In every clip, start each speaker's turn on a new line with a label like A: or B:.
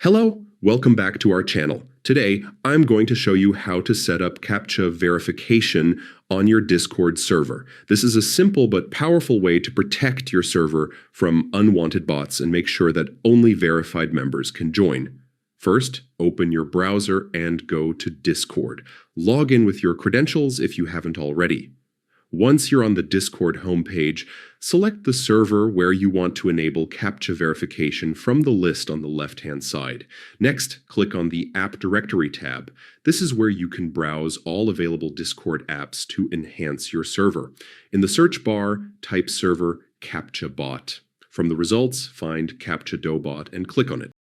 A: Hello, welcome back to our channel. Today, I'm going to show you how to set up Captcha verification on your Discord server. This is a simple but powerful way to protect your server from unwanted bots and make sure that only verified members can join. First, open your browser and go to Discord. Log in with your credentials if you haven't already. Once you're on the Discord homepage, select the server where you want to enable Captcha verification from the list on the left-hand side. Next, click on the App Directory tab. This is where you can browse all available Discord apps to enhance your server. In the search bar, type server Captcha bot. From the results, find Captcha Dobot and click on it.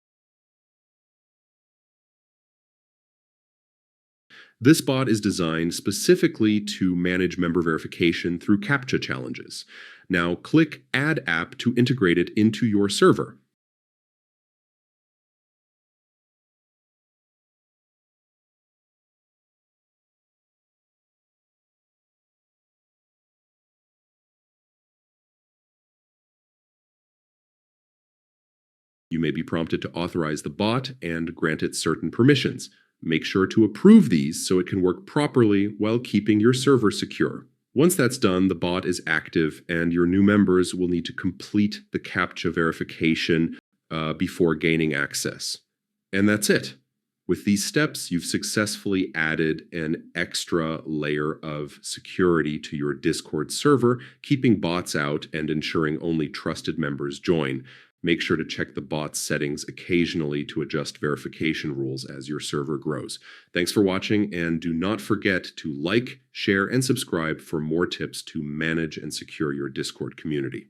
A: This bot is designed specifically to manage member verification through Captcha challenges. Now click Add App to integrate it into your server. You may be prompted to authorize the bot and grant it certain permissions. Make sure to approve these so it can work properly while keeping your server secure. Once that's done, the bot is active and your new members will need to complete the Captcha verification before gaining access. And that's it. With these steps, you've successfully added an extra layer of security to your Discord server, keeping bots out and ensuring only trusted members join. Make sure to check the bot's settings occasionally to adjust verification rules as your server grows. Thanks for watching, and do not forget to like, share, and subscribe for more tips to manage and secure your Discord community.